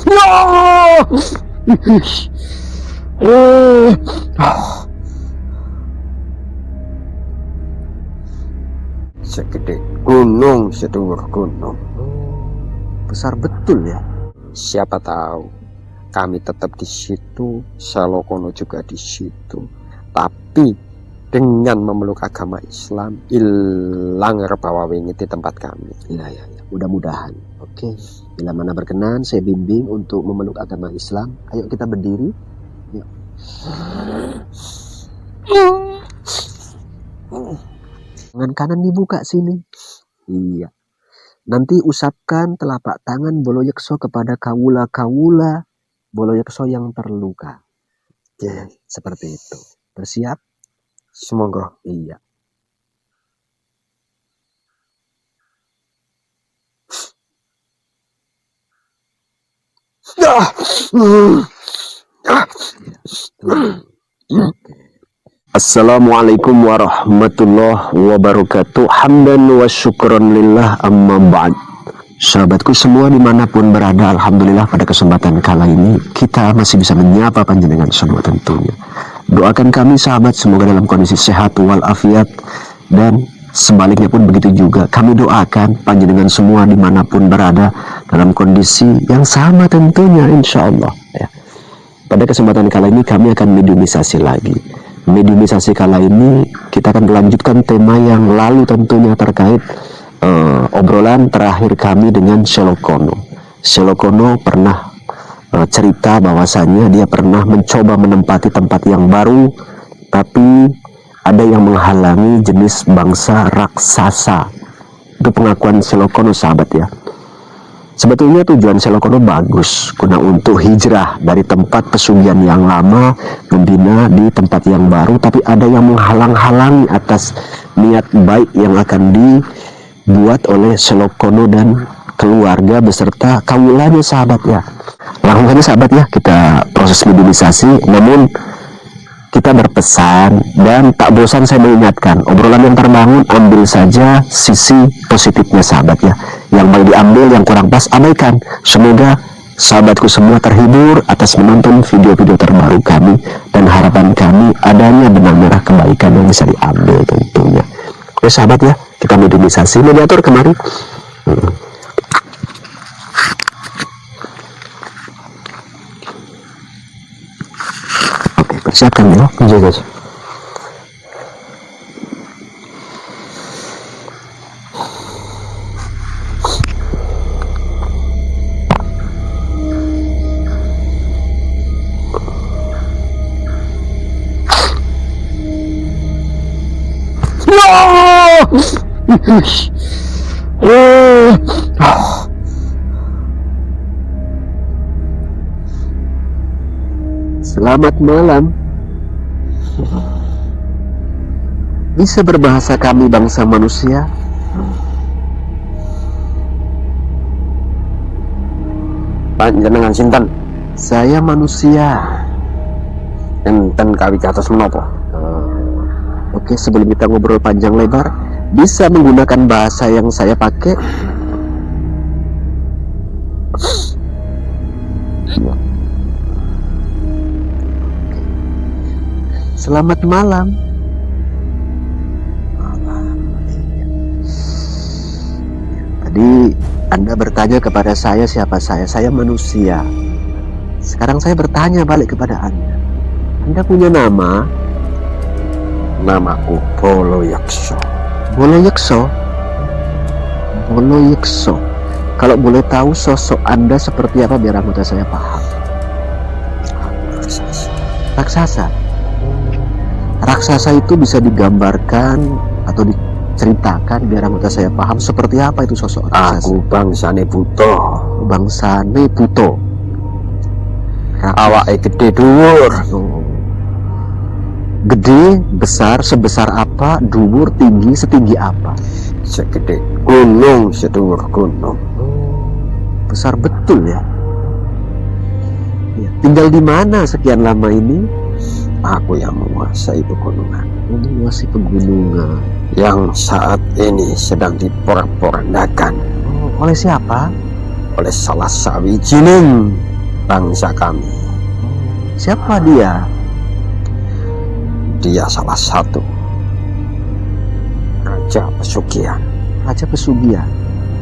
Ya! Eh. Segede gunung, sedulur gunung. Besar betul ya. Siapa tahu kami tetap di situ, Salokono juga di situ. Tapi dengan memeluk agama Islam, hilang rebawa wingit di tempat kami. Ya. Mudah-mudahan. Oke. Bila mana berkenan, saya bimbing untuk memeluk agama Islam. Ayo kita berdiri. Yuk. Tangan kanan dibuka sini. Iya. Nanti usapkan telapak tangan Boloyekso kepada kawula-kawula Boloyekso yang terluka. Oke, seperti itu. Bersiap? Semoga. Iya. Assalamualaikum warahmatullahi wabarakatuh. Hamdan wa syukron lillah amma ba'd. Sahabatku semua dimanapun berada, alhamdulillah pada kesempatan kala ini kita masih bisa menyapa panjenengan semua tentunya. Doakan kami sahabat semoga dalam kondisi sehat walafiat, dan sebaliknya pun begitu juga. Kami doakan panjenengan semua dimanapun berada dalam kondisi yang sama tentunya insyaallah ya. Pada kesempatan kala ini kami akan mediumisasi lagi. Mediumisasi kala ini kita akan melanjutkan tema yang lalu tentunya terkait obrolan terakhir kami dengan Salokono. Salokono pernah cerita bahwasannya dia pernah mencoba menempati tempat yang baru, tapi ada yang menghalangi jenis bangsa raksasa. Itu pengakuan Salokono sahabat ya. Sebetulnya tujuan Salokono bagus, guna untuk hijrah dari tempat pesugihan yang lama, membina di tempat yang baru, tapi ada yang menghalang-halangi atas niat baik yang akan dibuat oleh Salokono dan keluarga beserta kawulanya sahabat ya. Langsung saja sahabat ya, kita proses mediumisasi. Namun kita berpesan dan tak bosan saya mengingatkan, obrolan yang terbangun ambil saja sisi positifnya sahabat ya. Yang baik diambil, yang kurang pas abaikan. Semoga sahabatku semua terhibur atas menonton video-video terbaru kami, dan harapan kami adanya benang merah kebaikan yang bisa diambil tentunya. Oke sahabat ya, kita mediumisasi. Mediator kemari. Oke, persiapkan ya. Jaga. Selamat malam. Bisa berbahasa kami bangsa manusia? Panjenengan sinten? Saya manusia. Enten kawi kados menapa? Oke, sebelum kita ngobrol panjang lebar, bisa menggunakan bahasa yang saya pakai? Selamat malam. Tadi Anda bertanya kepada saya siapa saya. Saya manusia. Sekarang saya bertanya balik kepada Anda. Anda punya nama? Namaku Boloyekso. Boloyekso? Boloyekso. Kalau boleh tahu sosok Anda seperti apa biar anggota saya paham. Raksasa. Raksasa? Raksasa itu bisa digambarkan atau diceritakan biar anggota saya paham seperti apa itu sosok raksasa. Aku bangsane buta. Bangsane buta. Awake gede dhuwur. Gede, besar, sebesar apa, dhuwur, tinggi, setinggi apa? Segede gunung, sedulur gunung. Besar betul ya. Tinggal di mana sekian lama ini? Aku yang menguasai pegunungan. Menguasai pegunungan. Yang saat ini sedang diporak-porandakan. Oleh siapa? Oleh salah sawijining bangsa kami. Siapa dia? Dia salah satu raja pesugihan. Raja pesugihan.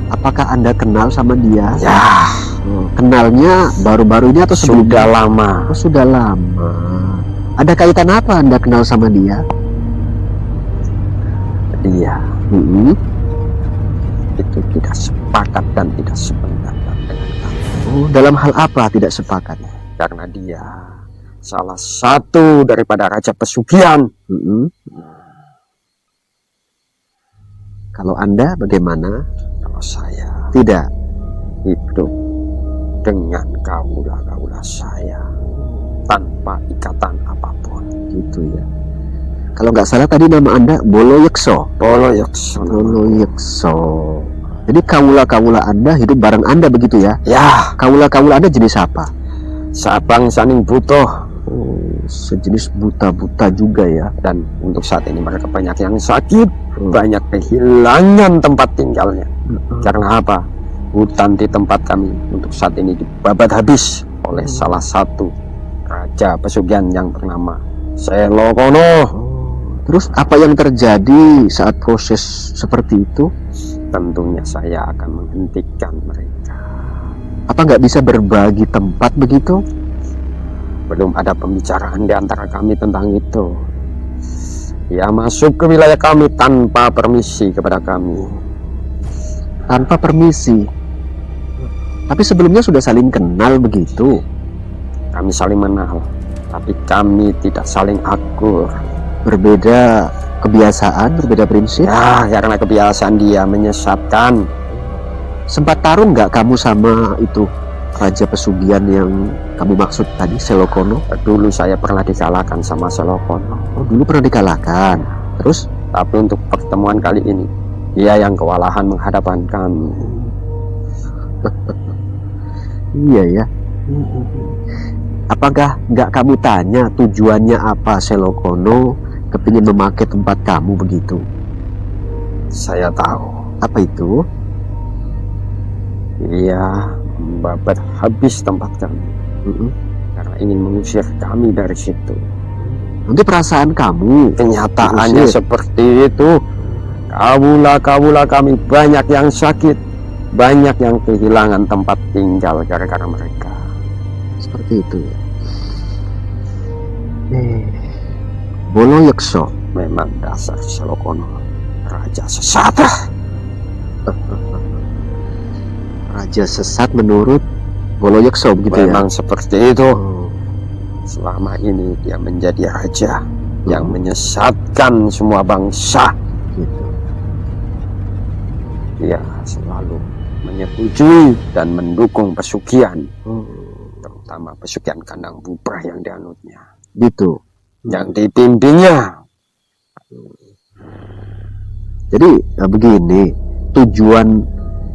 Apakah Anda kenal sama dia? Ya, Kenalnya baru-baru ini atau sudah sebelumnya? lama. Oh, sudah lama. Ada kaitan apa Anda kenal sama dia? Dia Mm-mm. itu tidak sepakat dan tidak sependapat dengan kami. Oh, dalam hal apa tidak sepakat? Karena dia salah satu daripada raja pesugihan. Mm-mm. Kalau Anda bagaimana? Kalau saya Tidak. hidup dengan kaula-kaula saya tanpa ikatan apapun. Gitu ya. Kalau nggak salah tadi nama Anda Boloyekso. Boloyekso. Boloyekso. Jadi kaula-kaula Anda hidup bareng Anda begitu ya? Ya, Kaula-kaula Anda jenis apa? sabang saning butuh. Oh, sejenis buta-buta juga ya. Dan untuk saat ini mereka banyak yang sakit, banyak kehilangan tempat tinggalnya. Karena apa? Hutan di tempat kami untuk saat ini dibabat habis oleh salah satu raja pesugihan yang bernama Selokono. Terus apa yang terjadi saat proses seperti itu? Tentunya saya akan menghentikan mereka. Apa nggak bisa berbagi tempat begitu? Belum ada pembicaraan di antara kami tentang itu. Dia masuk ke wilayah kami tanpa permisi kepada kami. Tanpa permisi. Tapi sebelumnya sudah saling kenal begitu. Kami saling mengenal, tapi kami tidak saling akur. Berbeda kebiasaan, berbeda prinsip. Ya, karena kebiasaan dia menyesatkan. Sempat tarung nggak kamu sama itu raja pesugihan yang kamu maksud tadi, Selokono? Dulu saya pernah dikalahkan sama Selokono. Oh, dulu pernah dikalahkan. Terus? Tapi untuk pertemuan kali ini, dia yang kewalahan menghadapkan kami. Iya ya. Apakah nggak kamu tanya tujuannya apa Selokono kepingin memakai tempat kamu begitu? Saya tahu. Apa itu? Dia membabat habis tempat kami karena ingin mengusir kami dari situ. Nanti perasaan kamu Kenyataannya diusir. seperti itu. Kaula-kaula kami banyak yang sakit, banyak yang kehilangan tempat tinggal gara-gara mereka. Seperti itu ya. Boloyekso. Memang dasar Selokono raja sesat. Raja sesat menurut Boloyekso begitu Memang ya. seperti itu. Oh, Selama ini dia menjadi raja yang menyesatkan semua bangsa. gitu. Dia selalu menyetujui dan mendukung pesugihan, Oh, terutama pesugihan kandang bubrah yang dianutnya, gitu. yang dipimpinnya. Jadi begini, tujuan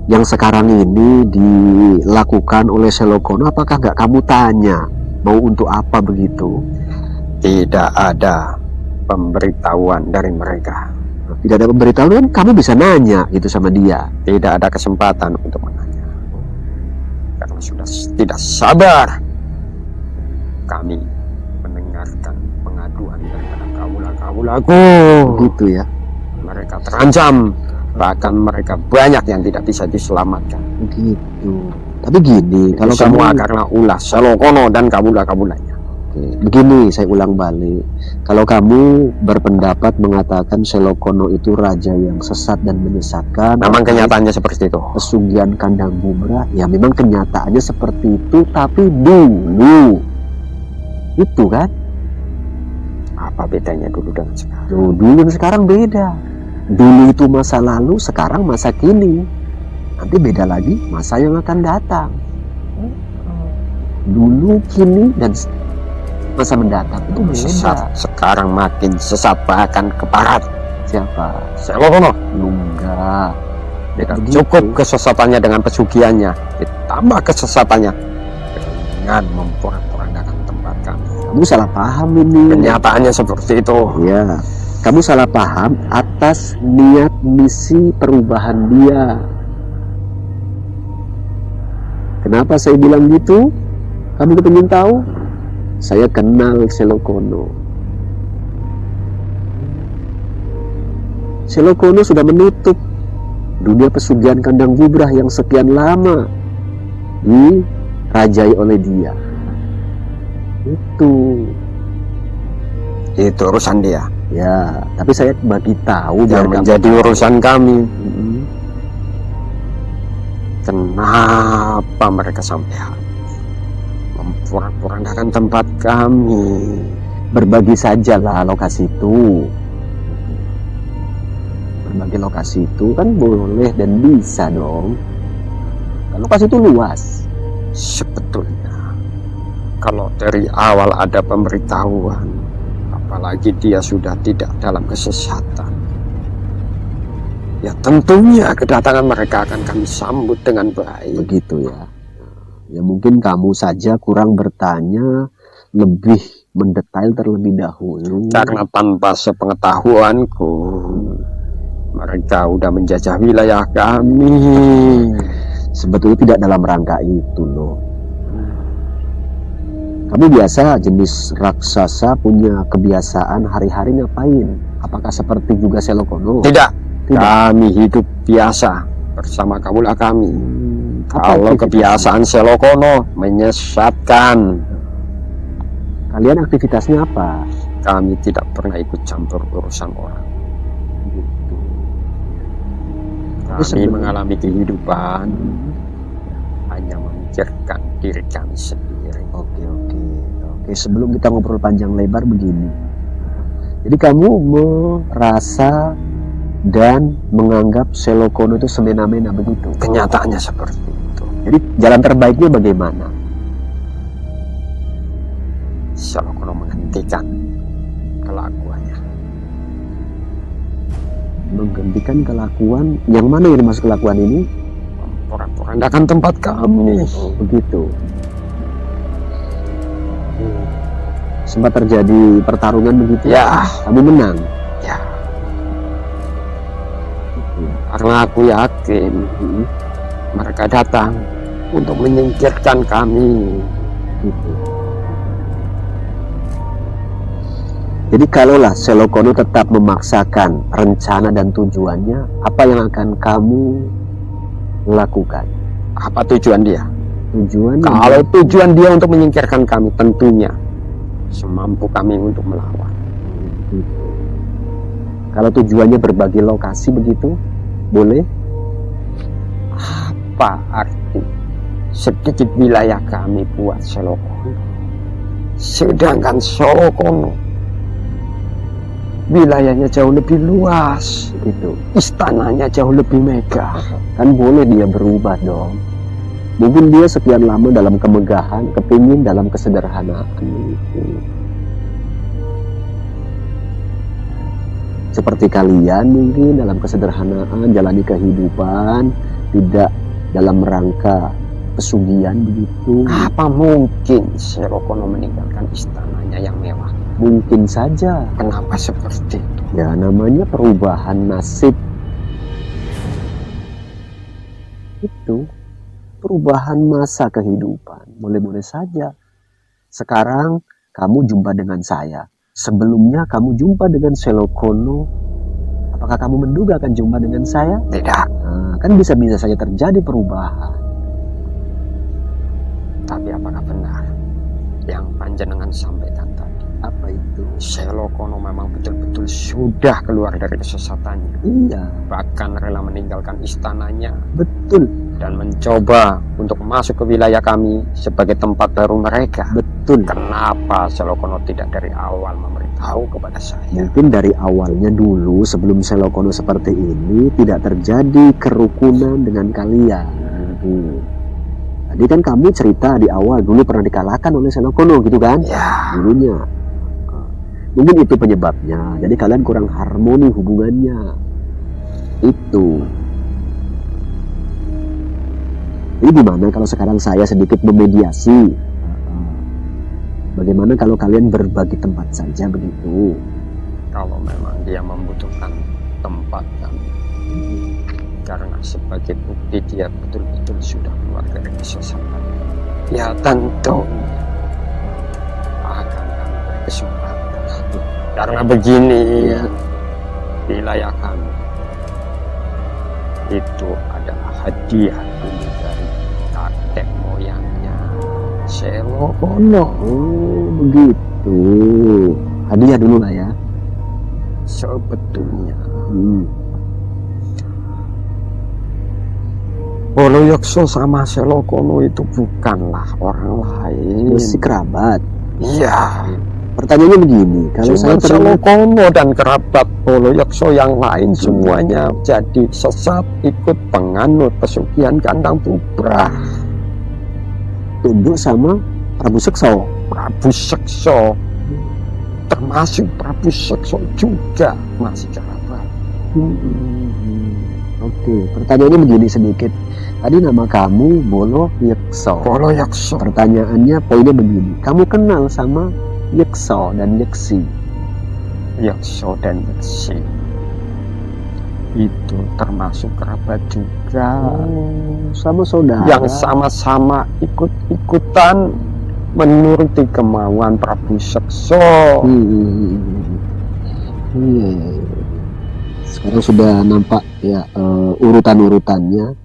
yang sekarang ini dilakukan oleh Selokono, apakah nggak kamu tanya mau untuk apa begitu? Tidak ada pemberitahuan dari mereka. Tidak ada pemberitahuan, kamu bisa nanya gitu sama dia. Tidak ada kesempatan untuk menanya. Karena sudah tidak sabar kami mendengarkan pengaduan daripada kaula-kaulaku. Gitu ya. Mereka terancam, bahkan mereka banyak yang tidak bisa diselamatkan. Gitu. Tapi gini, Kalau kalau semua kamu karena ulah Selokono dan kabula-kabulanya. begini, saya ulang balik. Kalau kamu berpendapat mengatakan Selokono itu raja yang sesat dan menyesatkan, Memang kenyataannya seperti itu. pesugihan kandang bubrah, ya memang kenyataannya seperti itu. Tapi dulu itu kan, Apa bedanya dulu dengan sekarang? dulu dan sekarang beda. Dulu itu masa lalu, sekarang masa kini. Nanti beda lagi masa yang akan datang. Dulu, kini, dan masa mendatang itu Sesat beda. sekarang makin sesat, bahkan ke barat. Siapa? Selokono Enggak. tidak Begitu. cukup kesesatannya dengan pesugihannya, ditambah kesesatannya dengan memporak-porandakan tempat kami. Kamu salah paham ini. Kenyataannya seperti itu. Ya, kamu salah paham atas niat misi perubahan dia. Kenapa saya bilang gitu? Kamu kepingin tahu? Saya kenal Selokono. Selokono sudah menutup dunia pesugihan kandang gubrah yang sekian lama dirajai oleh dia. Itu urusan dia. ya, tapi saya bagi tahu Yang biar menjadi kamu tahu. urusan kami. Mm-mm. Kenapa mereka sampai memporak-porandakan tempat kami? Berbagi sajalah lokasi itu. Berbagi lokasi itu kan boleh dan bisa dong. Kan lokasi itu luas. Sebetulnya kalau dari awal ada pemberitahuan, apalagi dia sudah tidak dalam kesesatan, ya tentunya kedatangan mereka akan kami sambut dengan baik. Begitu ya. Ya mungkin kamu saja kurang bertanya lebih mendetail terlebih dahulu. Karena tanpa sepengetahuanku, mereka udah menjajah wilayah kami. Sebetulnya tidak dalam rangka itu loh. Kamu biasa jenis raksasa punya kebiasaan hari-hari ngapain? Apakah seperti juga Selokono? Tidak, Tidak. kami hidup biasa bersama kaulah kami. Apa Kalau aktivitasnya? kebiasaan Selokono menyesatkan, Kalian aktivitasnya apa? kami tidak pernah ikut campur urusan orang. Gitu. Tapi Kami sebelum- mengalami kehidupan hanya memikirkan diri kami sendiri. Oke. Sebelum kita ngobrol panjang lebar begini. Jadi kamu merasa dan menganggap Selokono itu semena-mena begitu. Kenyataannya seperti itu. Jadi jalan terbaiknya bagaimana? Selokono menghentikan kelakuannya. Menghentikan kelakuan yang mana yang dimaksud kelakuan ini? Memporak-porandakan tempat kami. Begitu. Sempat terjadi pertarungan begitu? Ya, Kamu menang? ya. Karena aku yakin mereka datang untuk menyingkirkan kami. Gitu. Jadi kalaulah Selokono tetap memaksakan rencana dan tujuannya, apa yang akan kamu lakukan? Apa tujuan dia? Tujuan Kalau tujuan dia untuk menyingkirkan kami, tentunya semampu kami untuk melawan. Gitu. Kalau tujuannya berbagi lokasi begitu, boleh? Apa arti sedikit wilayah kami buat Selokono, sedangkan Selokono wilayahnya jauh lebih luas, Gitu. istananya jauh lebih megah. Kan boleh dia berubah dong. Mungkin dia sekian lama dalam kemegahan, kepingin dalam kesederhanaan itu. Seperti kalian mungkin dalam kesederhanaan jalani kehidupan, tidak dalam rangka pesugihan begitu. Apa mungkin Selokono meninggalkan istananya yang mewah? Mungkin saja. Kenapa seperti itu? Ya namanya perubahan nasib. Itu perubahan masa kehidupan. Boleh-boleh saja. Sekarang kamu jumpa dengan saya. Sebelumnya kamu jumpa dengan Selokono. Apakah kamu menduga akan jumpa dengan saya? Tidak, Nah, kan bisa-bisa saja terjadi perubahan. tapi apakah benar yang panjenengan sampaikan tadi? Apa itu? Selokono memang betul-betul sudah keluar dari kesesatannya, Iya, bahkan rela meninggalkan istananya betul. dan mencoba untuk masuk ke wilayah kami sebagai tempat baru mereka. Betul. Kenapa Selokono tidak dari awal memberitahu kepada saya? Mungkin dari awalnya dulu sebelum Selokono seperti ini tidak terjadi kerukunan dengan kalian. Tadi kan kamu cerita di awal dulu pernah dikalahkan oleh Selokono gitu kan? Ya, Dulunya. Mungkin itu penyebabnya. Jadi kalian kurang harmoni hubungannya. Itu. Jadi gimana kalau sekarang saya sedikit memediasi? Bagaimana kalau kalian berbagi tempat saja begitu? kalau memang dia membutuhkan tempat kami, karena sebagai bukti dia betul-betul sudah keluar dari kesesatan, ya tentu kesempatan. Karena begini, Ya. wilayah kami itu adalah hadiah dulu dari kakek moyangnya Selokono. Oh begitu, hadiah dulu lah ya. Sebetulnya Hmm. Poloyokso sama Selokono itu bukanlah orang lain. Masih kerabat. Iya. Pertanyaannya begini, kalau saya Cuma teringat Selokono dan kerabat Poloyokso yang lain semuanya jadi sesat, ikut penganut pesugihan kandang Bubra. tunduk sama Prabu Sekso. Prabu Sekso, termasuk Prabu Sekso juga masih kerabat. Oke, pertanyaannya begini sedikit. Tadi nama kamu Bolo Yekso. Poloyokso, Pertanyaannya poinnya begini, kamu kenal sama Yekso dan Yeksi? Yekso dan Yeksi itu termasuk kerabat juga. Sama saudara. Yang sama-sama ikut-ikutan menuruti kemauan Prabu Sekso. Iya. Sekarang sudah nampak ya urutan-urutannya.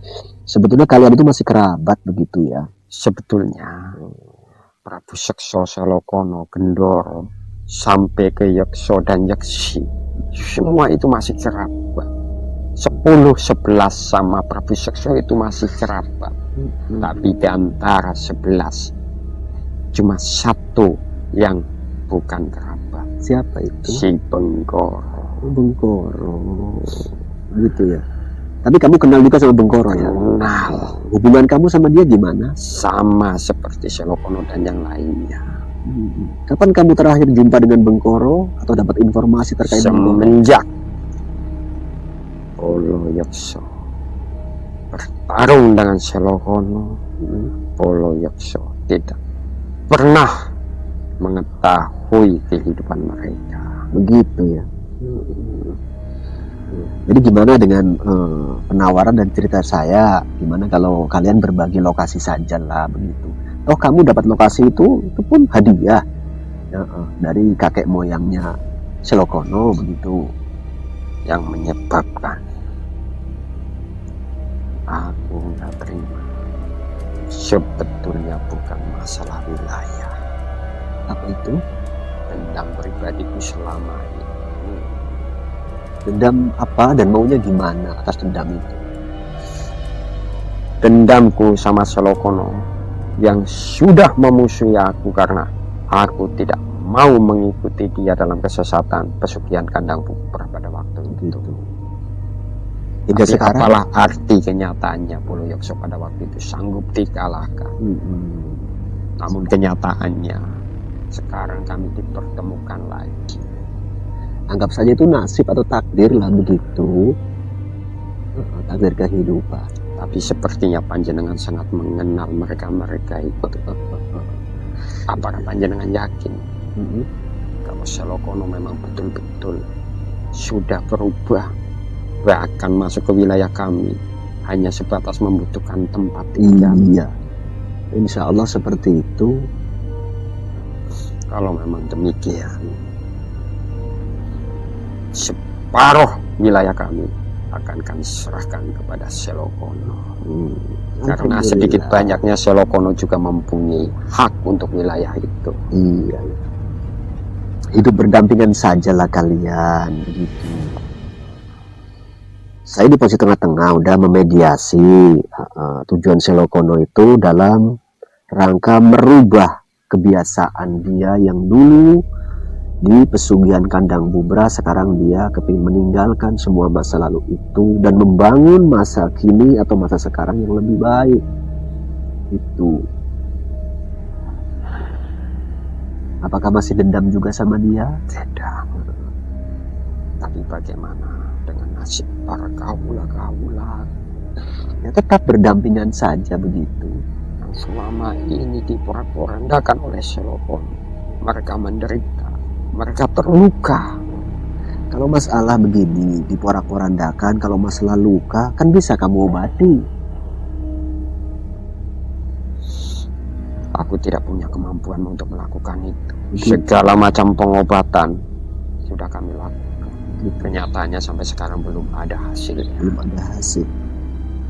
Sebetulnya kalian itu masih kerabat begitu ya. Sebetulnya Prabu Sekso, Selokono, Gendoro sampai ke Yekso dan Yeksi, semua itu masih kerabat. 10-11 sama Prabu Sekso itu masih kerabat. Tapi di antara 11 cuma satu yang bukan kerabat. Siapa itu? Si Benggoro. Bengkoro. Gitu ya. Tapi kamu kenal juga sama Bengkoro ya? Kenal. Hubungan kamu sama dia gimana? Sama seperti Selokono dan yang lainnya. Kapan kamu terakhir jumpa dengan Bengkoro atau dapat informasi terkait Bengkoro? Semenjak Poloyokso bertarung dengan Selokono, Poloyokso tidak pernah mengetahui kehidupan mereka. Begitu ya. Jadi gimana dengan penawaran dan cerita saya? Gimana kalau kalian berbagi lokasi saja lah begitu? Oh kamu dapat lokasi itu pun hadiah dari kakek moyangnya Selokono begitu. Yang menyebabkan aku nggak terima sebetulnya bukan masalah wilayah. Apa itu? Dendam pribadiku selama ini. Dendam apa dan maunya gimana atas dendam itu? Dendamku sama Selokono yang sudah memusuhi aku karena aku tidak mau mengikuti dia dalam kesesatan pesugihan kandang Bubra pada waktu itu. Hingga Tapi sekarang apalah arti kenyataannya Poloyokso pada waktu itu sanggup dikalahkan. Namun kenyataannya sekarang kami dipertemukan lagi. anggap saja itu nasib atau takdir lah begitu. Takdir kehidupan. Tapi sepertinya panjenengan sangat mengenal mereka-mereka itu. Apakah panjenengan yakin kalau Selokono memang betul-betul sudah berubah, bahkan masuk ke wilayah kami hanya sebatas membutuhkan tempat tinggal? Iya, insya Allah seperti itu. Kalau memang demikian, separuh wilayah kami akan kami serahkan kepada Selokono. Karena sedikit banyaknya Selokono juga mempunyai hak untuk wilayah itu. Iya. Hidup berdampingan sajalah kalian begitu. Saya di posisi tengah-tengah udah memediasi tujuan Selokono itu dalam rangka merubah kebiasaan dia yang dulu di pesugihan kandang Bubra, sekarang dia kepingin meninggalkan semua masa lalu itu dan membangun masa kini atau masa sekarang yang lebih baik. Itu. Apakah masih dendam juga sama dia? Tidak. Tapi bagaimana dengan nasib para kaula-kaula Ya tetap berdampingan saja begitu. yang selama ini diporak-porandakan oleh Selokono? Mereka menderita, mereka terluka. Kalau masalah begini diporak-porandakan, kalau masalah luka kan bisa kamu obati. Aku tidak punya kemampuan untuk melakukan itu. Segala macam pengobatan sudah kami lakukan. Kenyataannya sampai sekarang belum ada hasilnya. Belum ada hasil.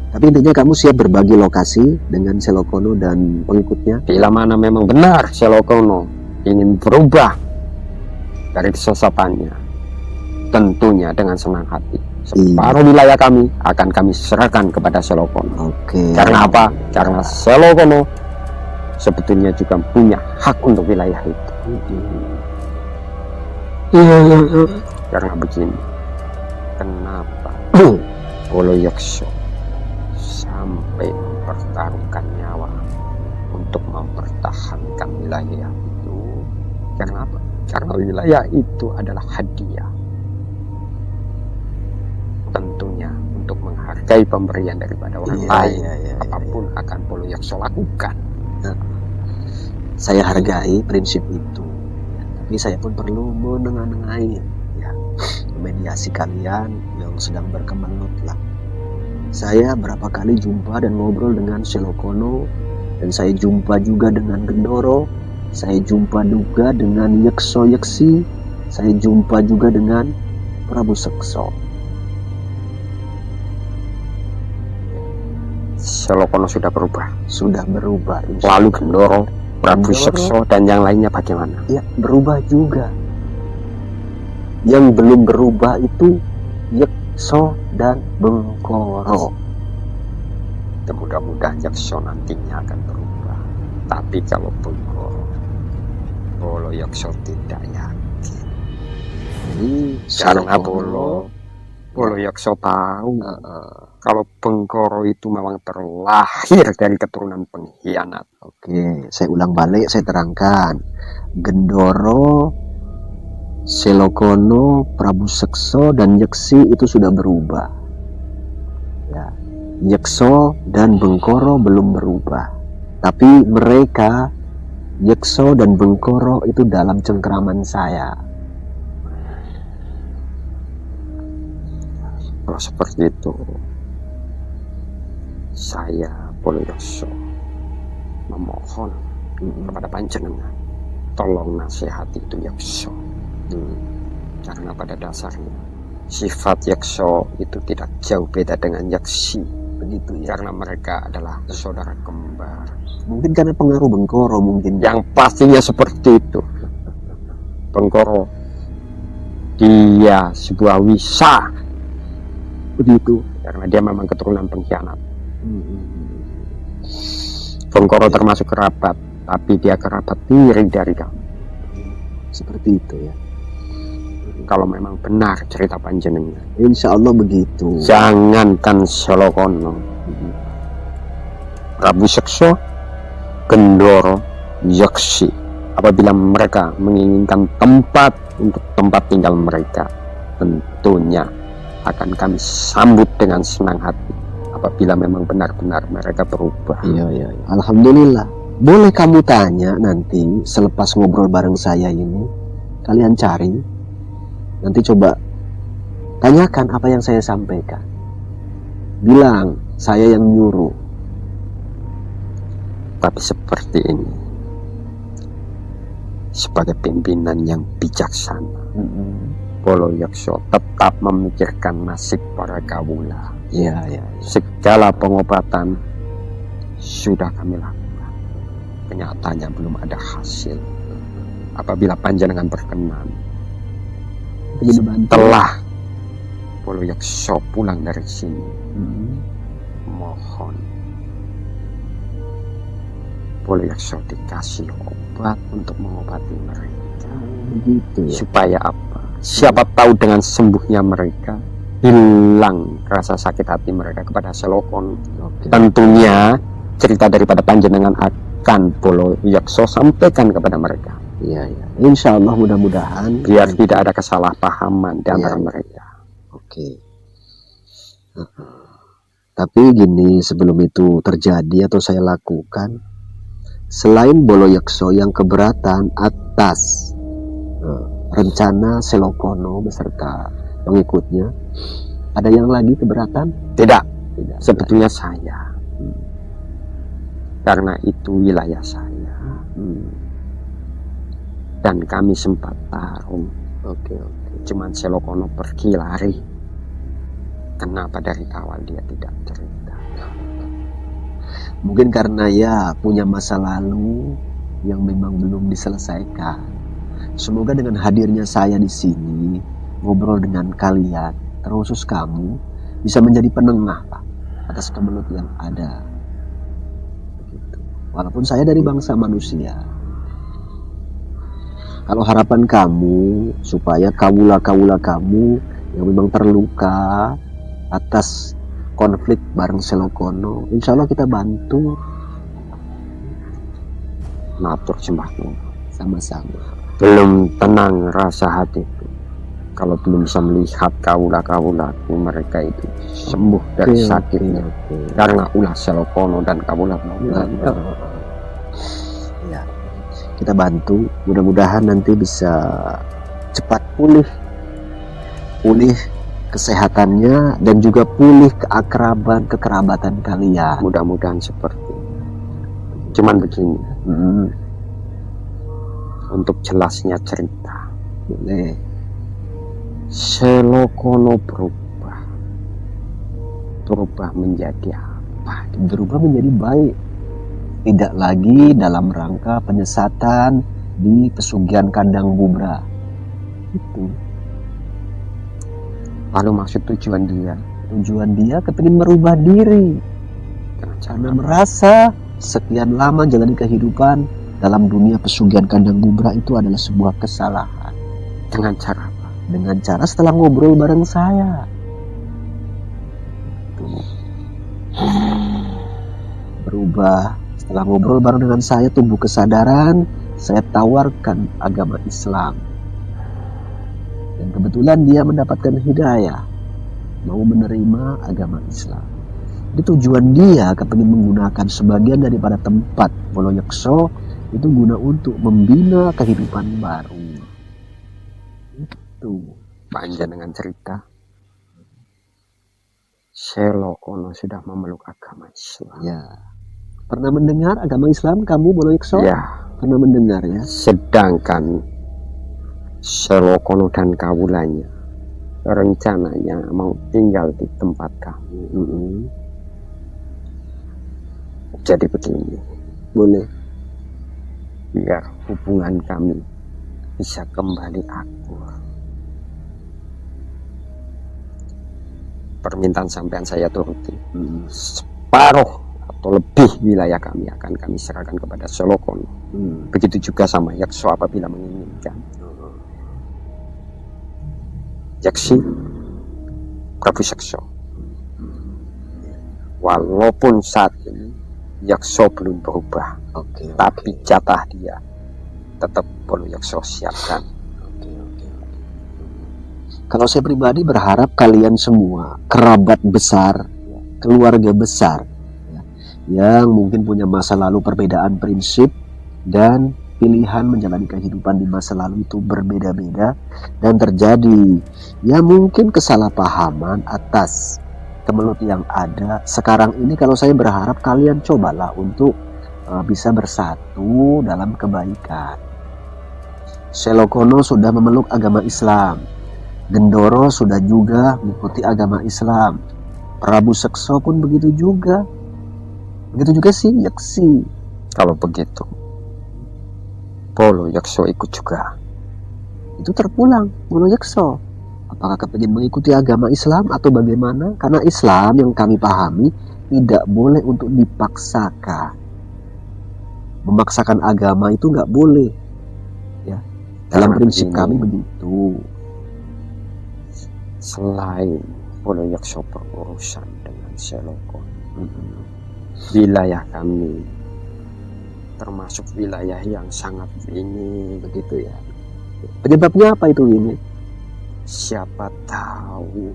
Tapi intinya kamu siap berbagi lokasi dengan Selokono dan pengikutnya? Bila mana memang benar Selokono ingin berubah dari kesesatannya, tentunya dengan senang hati separuh wilayah kami akan kami serahkan kepada Selokono. Oke. Karena apa? Karena Selokono sebetulnya juga punya hak untuk wilayah itu. Karena begini, kenapa Boloyokso sampai mempertaruhkan nyawa untuk mempertahankan wilayah itu? Karena apa? Karena wilayah itu adalah hadiah. Tentunya untuk menghargai pemberian daripada orang lain, apapun akan Boloyokso lakukan. Saya hargai prinsip itu, tapi saya pun perlu menengahi mediasi kalian yang sedang berkemelut lah. Saya berapa kali jumpa dan ngobrol dengan Selokono, dan saya jumpa juga dengan Gendoro, saya jumpa juga dengan Yekso Yeksi, saya jumpa juga dengan Prabu Sekso. Selokono sudah berubah. Sudah berubah. Lalu Gendoro, Prabu Sekso dan yang lainnya bagaimana? Ya, berubah juga. Yang belum berubah itu Yekso dan Bengkoro. Mudah-mudahan Yekso nantinya akan berubah. Tapi kalau Bengkoro, Boloyokso tidak yakin. Karena Boloyokso tahu kalau Bengkoro itu memang terlahir dari keturunan pengkhianat. Oke, saya ulang balik, saya terangkan. Gendoro, Selokono, Prabu Sekso, dan Yeksi itu sudah berubah. Ya, Yekso dan Bengkoro belum berubah. Tapi mereka, Yekso dan Bengkoro itu dalam cengkraman saya. Kalau seperti itu, saya Boloyokso memohon kepada panjenengan, tolong nasihati itu Yekso. Karena pada dasarnya sifat Yekso itu tidak jauh beda dengan Yeksi, begitu ya. Karena mereka adalah saudara kembar. Mungkin karena pengaruh Bengkoro mungkin. Yang pastinya seperti itu. Bengkoro dia sebuah wisa, begitu. Karena dia memang keturunan pengkhianat. Bengkoro termasuk kerabat, tapi dia kerabat tiri dari kamu. Seperti itu ya. Kalau memang benar cerita panjenengan, Insya Allah begitu. jangankan Selokono, Prabu Sekso, Gendoro, Yeksi, apabila mereka menginginkan tempat untuk tempat tinggal mereka, tentunya akan kami sambut dengan senang hati apabila memang benar-benar mereka berubah. Iya. Alhamdulillah. Boleh kamu tanya nanti selepas ngobrol bareng saya ini, kalian cari. Nanti coba tanyakan apa yang saya sampaikan. Bilang saya yang nyuruh. Tapi seperti ini, sebagai pimpinan yang bijaksana, Boloyokso tetap memikirkan nasib para kawula. Iya. Segala pengobatan sudah kami lakukan, kenyataannya belum ada hasil. Apabila panjenengan berkenan, setelah Boloyokso pulang dari sini, mohon Boloyokso dikasih obat untuk mengobati mereka. Begitu ya. Supaya apa? Siapa tahu dengan sembuhnya mereka, hilang rasa sakit hati mereka kepada Selokono. Tentunya cerita daripada panjenengan akan Boloyokso sampaikan kepada mereka. Iya. Insya Allah mudah-mudahan biar tidak ada kesalahpahaman di antara mereka. Oke. Tapi gini, sebelum itu terjadi atau saya lakukan, selain Boloyokso yang keberatan atas rencana Selokono beserta pengikutnya, ada yang lagi keberatan? Tidak. Sebetulnya saya, karena itu wilayah saya. Dan kami sempat tarung. Cuman Selokono pergi lari. Kenapa dari awal dia tidak cerita? Mungkin karena ya punya masa lalu yang memang belum diselesaikan. Semoga dengan hadirnya saya di sini, ngobrol dengan kalian, terkhusus kamu, bisa menjadi penengah, Pak, atas kemelut yang ada. Begitu. Walaupun saya dari bangsa manusia. Kalau harapan kamu supaya kawula-kawula kamu yang memang terluka atas konflik bareng Selokono, insya Allah kita bantu. Matur sembahku. Sama-sama. Belum tenang rasa hatiku kalau belum bisa melihat kawula-kawulaku mereka itu sembuh dari sakitnya karena ulah Selokono dan kawula. Ya, kita bantu, mudah-mudahan nanti bisa cepat pulih kesehatannya dan juga pulih kekerabatan kalian. Mudah-mudahan seperti itu. Cuman begini, untuk jelasnya cerita, Boleh. Selokono berubah menjadi apa? Berubah menjadi baik, tidak lagi dalam rangka penyesatan di pesugihan kandang Bubra itu. Lalu maksud tujuan dia kepingin merubah diri karena merasa sekian lama jalani kehidupan dalam dunia pesugihan kandang Bubra itu adalah sebuah kesalahan. dengan cara apa? Dengan cara setelah ngobrol bareng saya, berubah. Setelah ngobrol bareng dengan saya, tumbuh kesadaran, saya tawarkan agama Islam. Dan kebetulan dia mendapatkan hidayah, mau menerima agama Islam. Jadi tujuan dia kepingin menggunakan sebagian daripada tempat Wonoyekso itu guna untuk membina kehidupan baru. Itu Panjang dengan cerita. Selokono sudah memeluk agama Islam. ya. Pernah mendengar agama Islam kamu Wonoyekso? Ya. Pernah mendengar ya? Sedangkan Selokono dan kawulanya rencananya mau tinggal di tempat kami. Jadi begini, Boleh. biar hubungan kami bisa kembali akur. Permintaan sampean saya turuti. Separuh atau lebih wilayah kami akan kami serahkan kepada Selokono. Begitu juga sama Yakso apabila menginginkan. Yaksi, Prabu Sekso. Walaupun saat ini Yakso belum berubah, tapi jatah dia tetap perlu Yakso siapkan. Kalau saya pribadi berharap kalian semua kerabat besar, keluarga besar, yang mungkin punya masa lalu perbedaan prinsip dan pilihan menjalani kehidupan di masa lalu itu berbeda-beda dan terjadi ya mungkin kesalahpahaman atas kemelut yang ada sekarang ini. Kalau saya berharap kalian cobalah untuk bisa bersatu dalam kebaikan. Selokono sudah memeluk agama Islam, Gendoro sudah juga mengikuti agama Islam, Prabu Sekso pun begitu juga sih Yaksi. Kalau begitu, Polo Yakso ikut juga. Itu terpulang Wonoyekso. Apakah kepingin mengikuti agama Islam atau bagaimana? Karena Islam yang kami pahami tidak boleh untuk dipaksakan. Memaksakan agama itu nggak boleh. Ya, dalam prinsip kami begitu. Selain Polo Yakso berurusan dengan Selokono, wilayah kami termasuk wilayah yang sangat ini begitu ya. Penyebabnya apa itu ini? Siapa tahu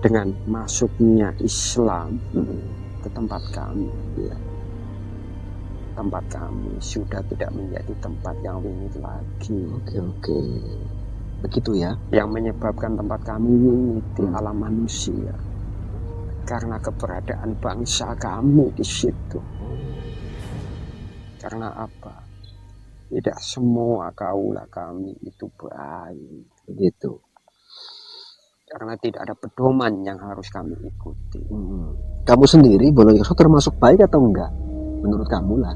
dengan masuknya Islam ke tempat kami, tempat kami sudah tidak menjadi tempat yang wingit lagi. Oke. Begitu ya. Yang menyebabkan tempat kami wingit di alam manusia karena keberadaan bangsa kami di situ. Karena apa? Tidak semua kaulah kami itu baik. Begitu. Karena tidak ada pedoman yang harus kami ikuti. Kamu sendiri Bolo Yekso termasuk baik atau enggak? Menurut kamu lah.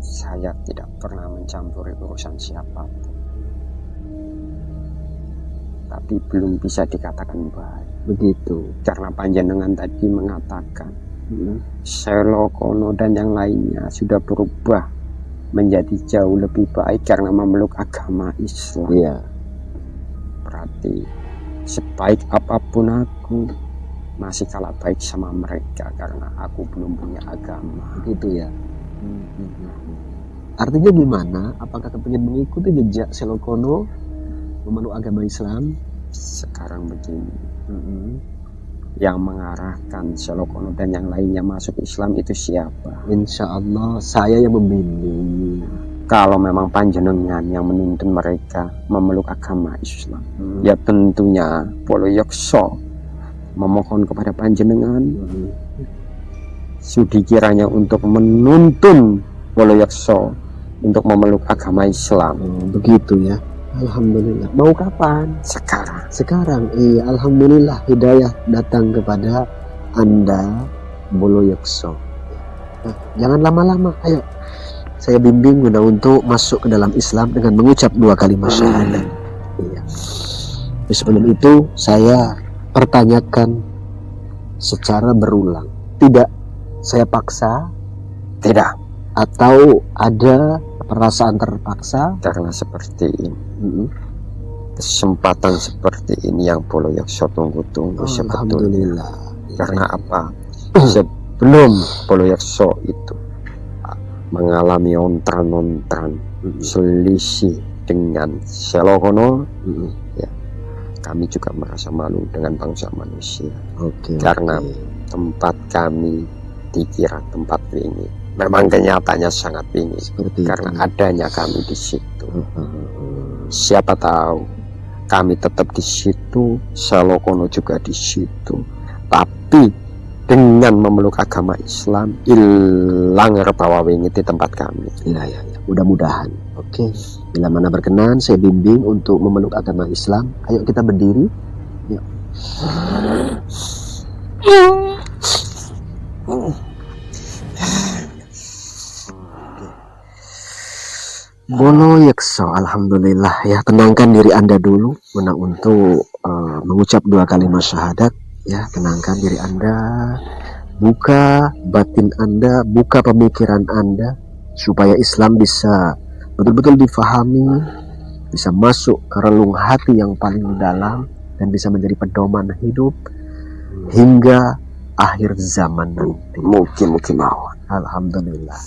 Saya tidak pernah mencampuri urusan siapapun. Tapi belum bisa dikatakan baik. Begitu. Karena panjenengan tadi mengatakan Selokono dan yang lainnya sudah berubah menjadi jauh lebih baik karena memeluk agama Islam. Iya. Berarti sebaik apapun aku masih kalah baik sama mereka karena aku belum punya agama. Begitu ya. Artinya gimana? Apakah kepingin mengikuti jejak Selokono memeluk agama Islam? Sekarang begini, yang mengarahkan Selokono dan yang lainnya masuk Islam itu siapa? Insya Allah saya yang membimbing. Kalau memang panjenengan yang menuntun mereka memeluk agama Islam, ya tentunya Bolo Yekso memohon kepada panjenengan sudi kiranya untuk menuntun Bolo Yekso untuk memeluk agama Islam. Begitu ya. Alhamdulillah. Mau kapan? Sekarang. Sekarang. Iya, alhamdulillah hidayah datang kepada Anda Bolo Yekso. Nah, jangan lama-lama. Ayo. Saya bimbing Anda untuk masuk ke dalam Islam dengan mengucap 2 kalimat syahadat. Iya. Sebelum itu saya pertanyakan secara berulang. Tidak saya paksa, Tidak. atau ada perasaan terpaksa. Karena seperti ini. Kesempatan seperti ini yang Bolo Yekso tunggu-tunggu sebetulnya. Alhamdulillah. Karena apa? Sebelum Bolo Yekso itu mengalami ontran-ontran selisih dengan Selokono, ya, kami juga merasa malu dengan bangsa manusia. Karena tempat kami dikira tempat wingi. Memang kenyataannya sangat wingi karena adanya kami di situ. Siapa tahu kami tetap di situ, Selokono juga di situ. Tapi dengan memeluk agama Islam, hilang rebawa wingi di tempat kami. Ya. Mudah-mudahan. Oke. Bila mana berkenan, saya bimbing untuk memeluk agama Islam. Ayo kita berdiri. Yuk. Bolo Yekso, alhamdulillah ya. Tenangkan diri Anda dulu, untuk mengucap 2 kalimat syahadat. Ya, tenangkan diri Anda, buka batin Anda, buka pemikiran Anda, supaya Islam bisa betul-betul difahami, bisa masuk ke relung hati yang paling dalam, dan bisa menjadi pedoman hidup hingga akhir zaman nanti. Mungkin mawon. Alhamdulillah.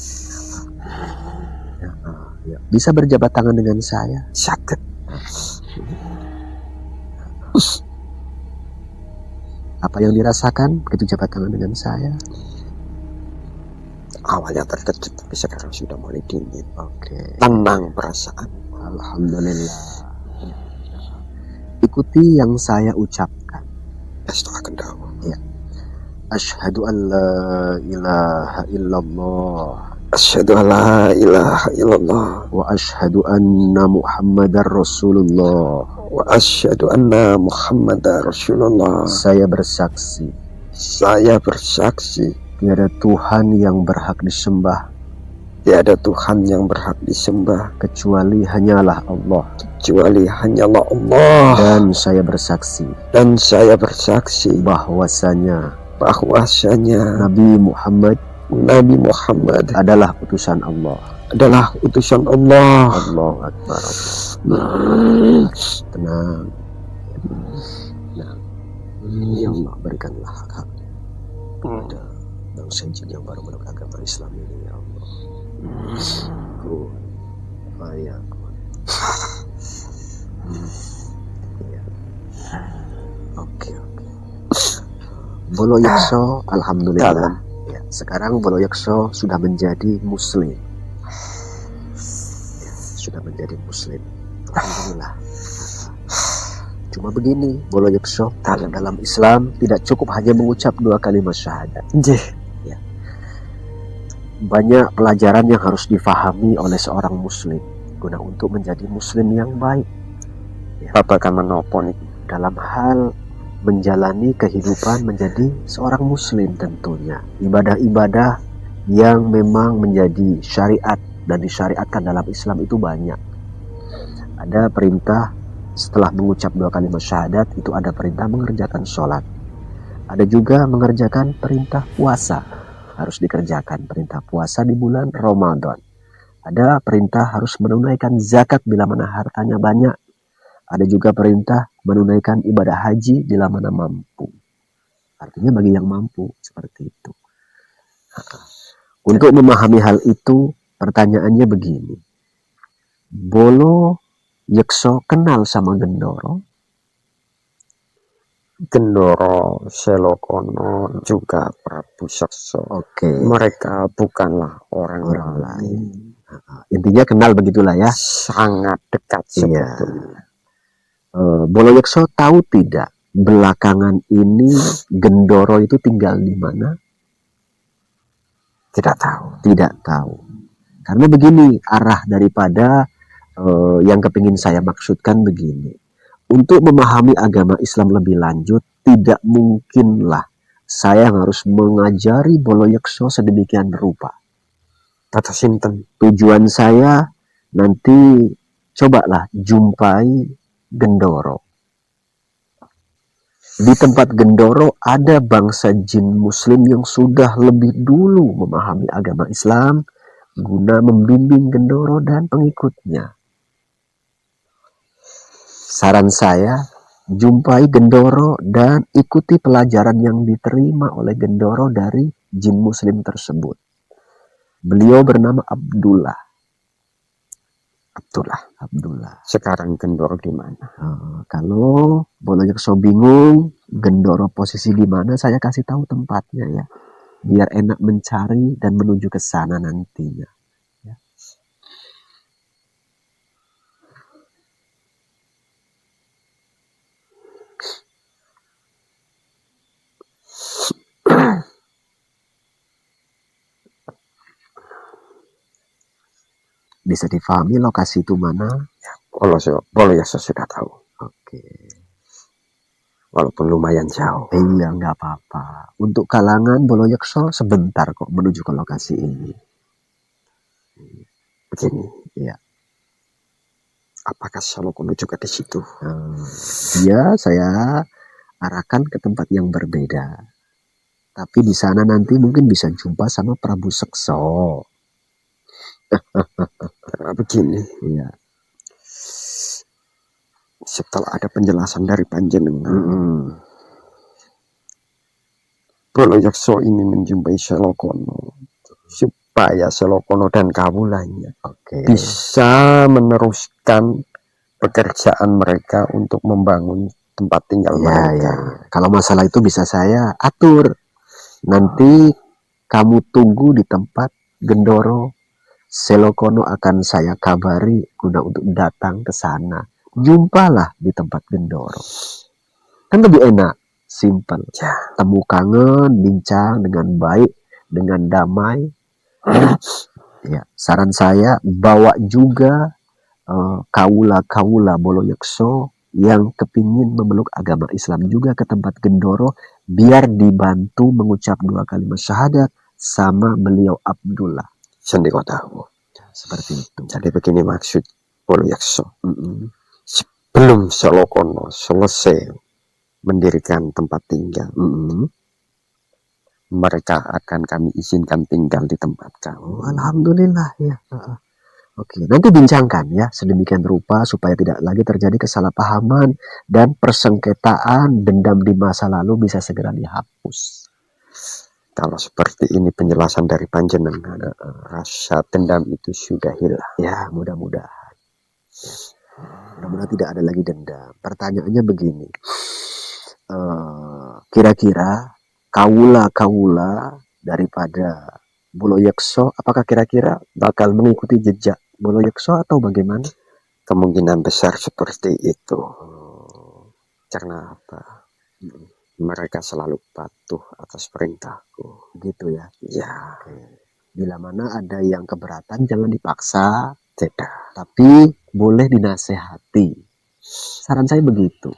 Ya. Bisa berjabat tangan dengan saya? Sakit. Apa yang dirasakan begitu jabat tangan dengan saya? Awalnya terkejut, tapi sekarang sudah mulai dingin. Oke. Tenang perasaan. Alhamdulillah. Ikuti yang saya ucapkan. Ya. Asyhadu an la ilaha illallah. Asyhadu an la ilaha illallah. Wa asyhadu anna Muhammadar Rasulullah. Wa asyhadu anna Muhammadar Rasulullah. Saya bersaksi. Tiada Tuhan yang berhak disembah. Tiada Tuhan yang berhak disembah kecuali hanyalah Allah. Dan saya bersaksi. Bahwasanya Nabi Muhammad adalah utusan Allah. Allahu Akbar. Tenang. Ya Allah, berikanlah hak kepada bangsa jin yang baru meluk agama Islam ini, ya Allah. Oke. Bolo Yekso, alhamdulillah. Ya, sekarang Bolo Yekso sudah menjadi Muslim. Alhamdulillah. Cuma begini, Bolo Yekso, dalam Islam tidak cukup hanya mengucap 2 kalimat syahadat. Ya. banyak pelajaran yang harus difahami oleh seorang muslim guna untuk menjadi muslim yang baik. Babagan menopo nih dalam hal menjalani kehidupan menjadi seorang muslim tentunya. Ibadah-ibadah yang memang menjadi syariat dan disyariatkan dalam Islam itu banyak. Ada perintah setelah mengucap 2 kalimat syahadat, itu ada perintah mengerjakan sholat. Ada juga mengerjakan perintah puasa, harus dikerjakan perintah puasa di bulan Ramadan. Ada perintah harus menunaikan zakat bila mana hartanya banyak. Ada juga perintah menunaikan ibadah haji bila mana mampu. Artinya bagi yang mampu, seperti itu. Untuk memahami hal itu, pertanyaannya begini. Bolo Yekso kenal sama Gendoro? Gendoro, Selokono, juga Prabu Sekso. Mereka bukanlah orang lain. Intinya kenal begitulah ya. Sangat dekat sebetulnya. Bolo Yekso tahu tidak belakangan ini Gendoro itu tinggal di mana? Tidak tahu. Tidak tahu. Karena begini, arah daripada yang kepingin saya maksudkan begini. Untuk memahami agama Islam lebih lanjut, tidak mungkinlah saya harus mengajari Bolo Yekso sedemikian rupa. Kata sinten. Tujuan saya nanti cobalah jumpai Gendoro. Di tempat Gendoro ada bangsa jin muslim yang sudah lebih dulu memahami agama Islam guna membimbing Gendoro dan pengikutnya. Saran saya, jumpai Gendoro dan ikuti pelajaran yang diterima oleh Gendoro dari jin muslim tersebut. Beliau bernama Abdullah. Sekarang Gendoro di mana? Kalau Bolo Yekso bingung Gendoro posisi di mana, saya kasih tahu tempatnya ya, biar enak mencari dan menuju ke sana nantinya. Ya. Bisa difahami lokasi itu mana? Bolo Yekso sudah tahu. Oke. Walaupun lumayan jauh. Iya, nggak apa-apa. Untuk kalangan Bolo Yekso sebentar kok menuju ke lokasi ini. Begini. Ya. Apakah Salokono juga di situ? Ya, saya arahkan ke tempat yang berbeda. Tapi di sana nanti mungkin bisa jumpa sama Prabu Sekso. Begini. Ya. Setelah ada penjelasan dari panjenengan, Bolo Yekso ingin menjumpai Selokono supaya Selokono dan kawulanya bisa meneruskan pekerjaan mereka untuk membangun tempat tinggal mereka. Kalau masalah itu bisa saya atur. Nanti kamu tunggu di tempat Gendoro. Selokono akan saya kabari guna untuk datang ke sana. Jumpalah di tempat Gendoro. Kan lebih enak, simple. Temu kangen, bincang dengan baik, dengan damai. Ya, saran saya bawa juga kaula-kaula Bolo Yekso yang kepingin memeluk agama Islam juga ke tempat Gendoro, biar dibantu mengucap 2 kalimat syahadat sama beliau Abdullah. Sendiri tahu. Seperti itu. Jadi begini maksud Bolo Yekso. Sebelum Selokono selesai mendirikan tempat tinggal, mereka akan kami izinkan tinggal di tempat kamu. Alhamdulillah ya. Oke, nanti bincangkan ya sedemikian rupa supaya tidak lagi terjadi kesalahpahaman dan persengketaan dendam di masa lalu bisa segera dihapus. Kalau seperti ini penjelasan dari panjenengan, rasa dendam itu sudah hilang. Ya, mudah-mudahan. Ya. Mudah-mudahan tidak ada lagi dendam. Pertanyaannya begini, kira-kira kaula-kaula daripada Bolo Yekso, apakah kira-kira bakal mengikuti jejak Bolo Yekso atau bagaimana? Kemungkinan besar seperti itu. Karena apa? Mereka selalu patuh atas perintahku. Gitu ya? Ya. Bila mana ada yang keberatan jangan dipaksa, Tidak. tapi boleh dinasehati. Saran saya begitu.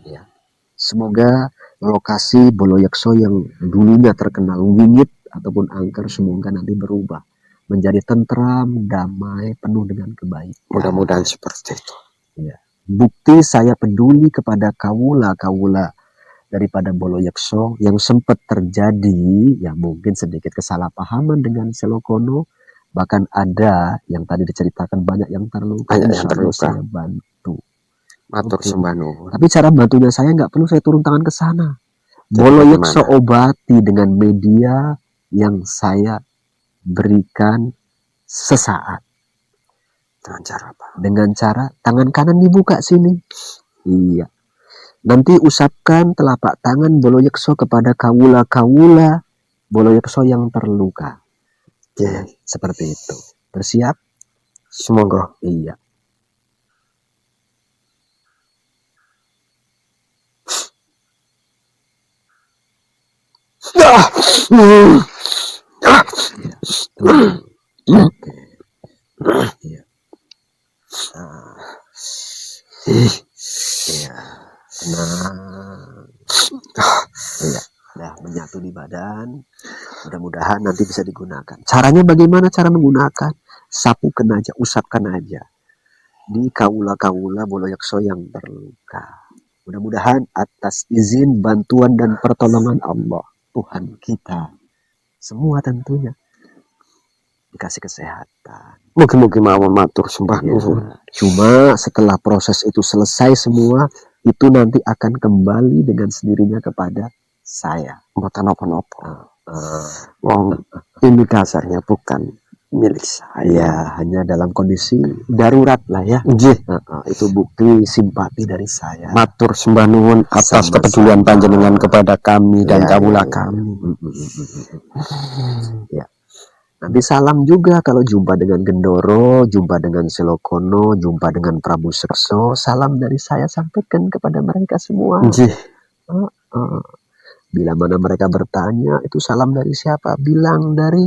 Ya. Semoga lokasi Boloyekso yang dulunya terkenal wingit ataupun angker semoga nanti berubah menjadi tentram, damai, penuh dengan kebaikan. Mudah-mudahan seperti itu. Ya. Bukti saya peduli kepada kawula-kawula daripada Boloyekso yang sempat terjadi ya mungkin sedikit kesalahpahaman dengan Selokono, bahkan ada yang tadi diceritakan banyak yang terluka. Banyak yang Insya Allah terluka. saya bantu. Matur Oke. sembah nuwun. Tapi cara bantunya saya nggak perlu saya turun tangan ke sana. Jadi Boloyekso bagaimana? obati dengan media yang saya berikan sesaat. Dengan cara apa? Dengan cara tangan kanan dibuka sini. Iya. Nanti usapkan telapak tangan Boloyekso kepada kawula-kawula Boloyekso yang terluka. Ya, Seperti itu. Bersiap? semoga. Iya. Oke. Iya. Iya. Tenang. Iya. Nah, menyatu di badan. Mudah-mudahan nanti bisa digunakan. Caranya bagaimana cara menggunakan? Sapukan aja, usapkan aja. Di kawula-kawula Boloyekso yang terluka. Mudah-mudahan atas izin, bantuan, dan pertolongan Allah, Tuhan kita, semua tentunya dikasih kesehatan. Mugi-mugi mawon matur sembah Ya. nuwun. Cuma setelah proses itu selesai semua, itu nanti akan kembali dengan sendirinya kepada saya. Mboten napa-napa. Eh, Wong ini dasarnya bukan milik saya. ya hanya dalam kondisi darurat lah ya. Nggih, Itu bukti simpati dari saya. matur sembah nuwun atas Sama-sama. kepedulian panjenengan kepada kami dan Ya, kawula ya, ya. kami. Ya. Nanti salam juga kalau jumpa dengan Gendoro, jumpa dengan Selokono, jumpa dengan Prabu Sekso. Salam dari saya sampaikan kepada mereka semua. Nggih, Bila mana mereka bertanya, itu salam dari siapa? Bilang dari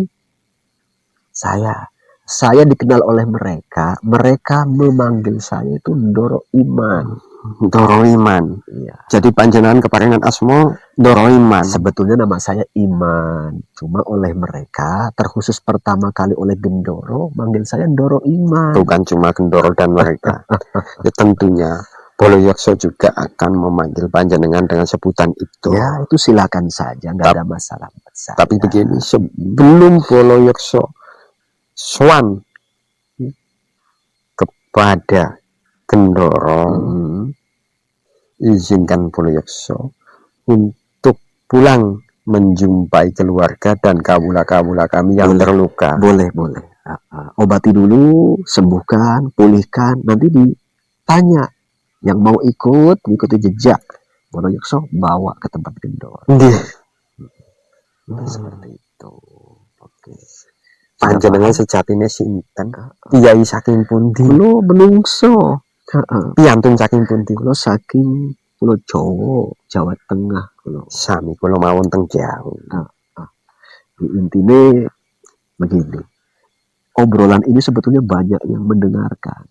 saya. Saya dikenal oleh mereka. Mereka memanggil saya itu Ndoro Iman. Ndoro Iman. Iya. Jadi panjenengan keparingan asma Ndoro Iman. Sebetulnya nama saya Iman. Cuma oleh mereka, terkhusus pertama kali oleh Gendoro, manggil saya Ndoro Iman. Bukan cuma Gendoro dan mereka. Ya, tentunya Boloyekso juga akan memanggil panjenengan dengan sebutan itu. Ya, itu silakan saja, nggak ada masalah buat saya. Tapi begini, sebelum Boloyekso sowan kepada Gendoro, izinkan Boloyekso untuk pulang menjumpai keluarga dan kawula-kawula kami yang terluka. Boleh. Obati dulu, sembuhkan, pulihkan, nanti ditanya. Yang mau ikut, mengikuti jejak Boloyekso, bawa ke tempat Gendoro. Nggih. Seperti itu. Oke. Panjenengan sejatine sinten? Kiai saking pundi? Kulo menungso. Piantun saking pundi? Kulo saking Pulau Jawa Tengah kulo. Sami kula mawon teng Jawa. Intinya begini. Obrolan ini sebetulnya banyak yang mendengarkan.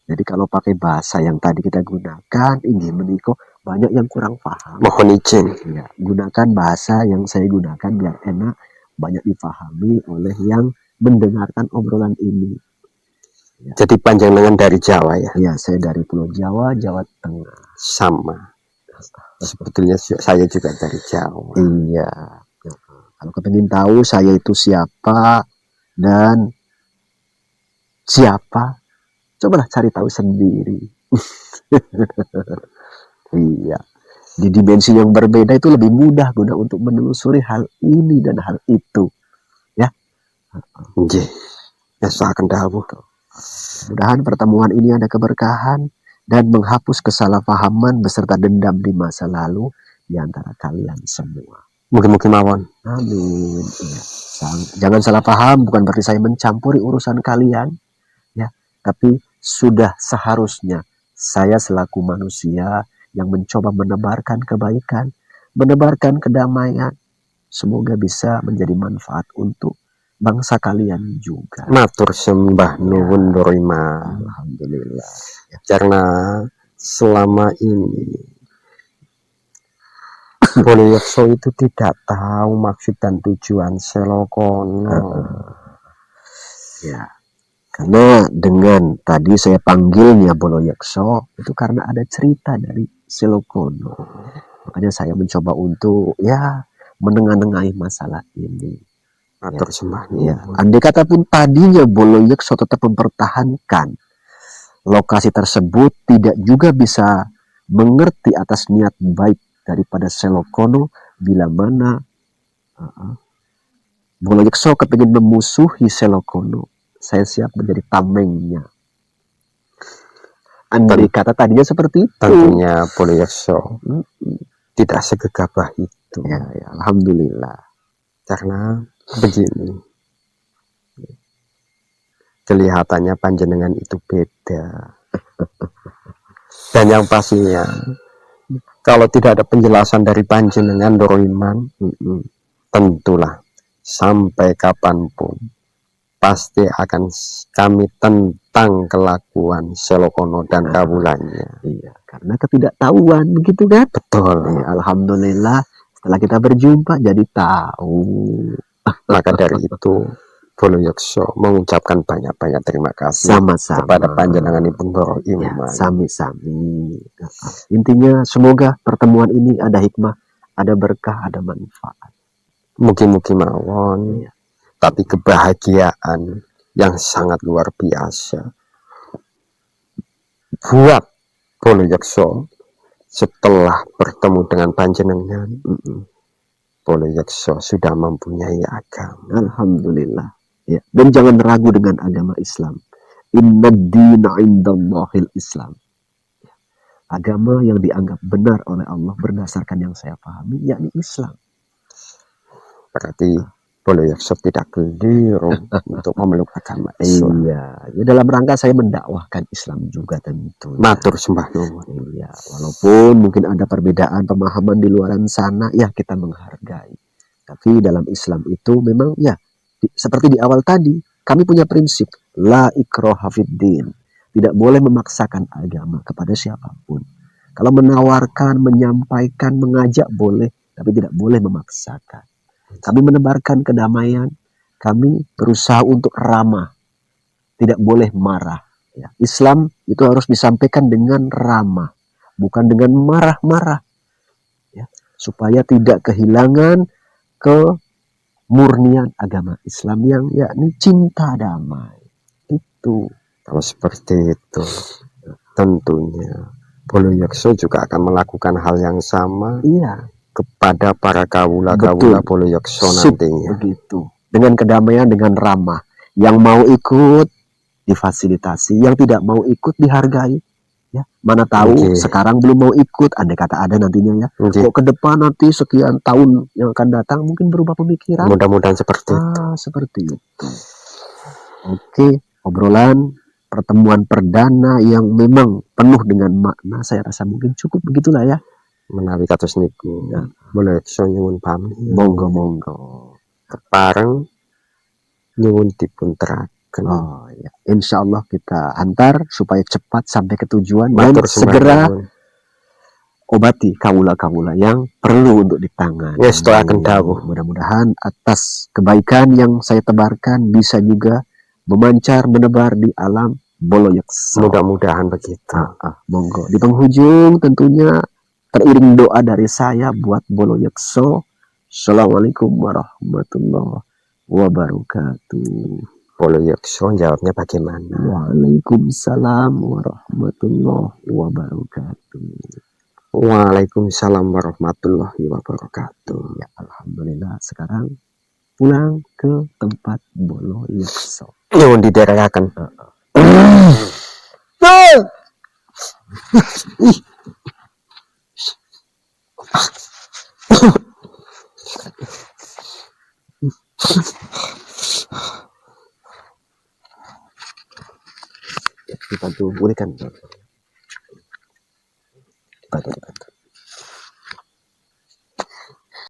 Jadi kalau pakai bahasa yang tadi kita gunakan, ingin meniko, banyak yang kurang paham. Mohon izin. Ya, gunakan bahasa yang saya gunakan biar enak, banyak dipahami oleh yang mendengarkan obrolan ini. Ya. Jadi panjenengan dari Jawa ya? Ya, saya dari Pulau Jawa, Jawa Tengah. Sama. Sebetulnya saya juga dari Jawa. Iya. Kalau kepingin tahu saya itu siapa dan siapa, cobalah cari tahu sendiri. Iya. Di dimensi yang berbeda itu lebih mudah guna untuk menelusuri hal ini dan hal itu. Ya. Nggih. Ngesaken dawuh. Mudah-mudahan pertemuan ini ada keberkahan dan menghapus kesalahpahaman beserta dendam di masa lalu di antara kalian semua. Mugi-mugi mawon. Amin. Ya. Jangan salah paham, bukan berarti saya mencampuri urusan kalian, ya. Tapi sudah seharusnya saya selaku manusia yang mencoba menebarkan kebaikan, menebarkan kedamaian, semoga bisa menjadi manfaat untuk bangsa kalian juga. Matur sembah nuwun Dorima. Alhamdulillah. Karena selama ini Boleokso itu tidak tahu maksud dan tujuan Selokono. Ya, karena dengan tadi saya panggilnya Boloyekso itu karena ada cerita dari Selokono. Makanya saya mencoba untuk ya menengah-nengahi masalah ini. Matur sembah Ya, nuwun. andai kata pun tadinya Boloyekso tetap mempertahankan lokasi tersebut, tidak juga bisa mengerti atas niat baik daripada Selokono bila mana Boloyekso kepingin memusuhi Selokono. Saya siap menjadi tamengnya. Andai kata tadinya seperti itu. Tentunya Boleokso tidak segegabah itu. Ya, alhamdulillah. Karena begini, kelihatannya panjenengan itu beda. Dan yang pastinya, kalau tidak ada penjelasan dari panjenengan Doroiman, tentulah sampai kapanpun pasti akan kami tentang kelakuan Selokono dan kawulanya. Iya, karena ketidaktahuan begitu kan? Betul. Ya, alhamdulillah setelah kita berjumpa jadi tahu. Maka dari itu Boleokso mengucapkan banyak-banyak terima kasih Sama-sama kepada panjenengan Ibn Doroim. Ya, sami-sami. Intinya semoga pertemuan ini ada hikmah, ada berkah, ada manfaat. Mugi-mugi mawon. Ya. Tapi kebahagiaan yang sangat luar biasa buat Boleokso setelah bertemu dengan panjenengan. Boleokso sudah mempunyai agama. Alhamdulillah. Ya. Dan jangan ragu dengan agama Islam. Inna dina indallahil Islam. Agama yang dianggap benar oleh Allah berdasarkan yang saya pahami, yakni Islam. Berarti Boleokso tidak keliru untuk memeluk agama Islam. Iya, ya dalam rangka saya mendakwahkan Islam juga tentu. Matur sembah nuwun. Iya, walaupun mungkin ada perbedaan pemahaman di luaran sana, ya kita menghargai. Tapi dalam Islam itu memang ya seperti di awal tadi, kami punya prinsip la ikraha fiddin. Tidak boleh memaksakan agama kepada siapapun. Kalau menawarkan, menyampaikan, mengajak boleh, tapi tidak boleh memaksakan. Kami menebarkan kedamaian, kami berusaha untuk ramah, tidak boleh marah. Ya, Islam itu harus disampaikan dengan ramah, bukan dengan marah-marah, ya, supaya tidak kehilangan kemurnian agama Islam yang yakni cinta damai. Itu. Kalau seperti itu, tentunya Boleokso juga akan melakukan hal yang sama. Iya. Kepada para kawula-kawula Boleokso nantinya. Begitu. Dengan kedamaian, dengan ramah. Yang mau ikut difasilitasi, yang tidak mau ikut dihargai. Ya, mana tahu sekarang belum mau ikut, andai kata ada nantinya ya. Kok ke depan nanti sekian tahun yang akan datang mungkin berubah pemikiran. Mudah-mudahan seperti itu. Seperti itu. Oke, obrolan pertemuan perdana yang memang penuh dengan makna, saya rasa mungkin cukup begitulah ya. Menawi kados niku. Ya. Boleokso nyuwun pamit. Monggo. Kepareng nyuwun dipunteraken. Oh ya. Insyaallah kita antar supaya cepat sampai ke tujuan dan segera obati kawula-kawula yang perlu untuk ditangani. Yes, akan dawuh. Mudah-mudahan atas kebaikan yang saya tebarkan bisa juga memancar, menebar di alam Boleokso. Mudah-mudahan begitu. Monggo. Di penghujung tentunya teriring doa dari saya buat Boleokso. Assalamualaikum warahmatullahi wabarakatuh. Boleokso jawabnya bagaimana? Waalaikumsalam warahmatullahi wabarakatuh. Waalaikumsalam warahmatullahi wabarakatuh. Ya, alhamdulillah sekarang pulang ke tempat Boleokso. Nyuwun didherekaken. Dibantu pulihkan.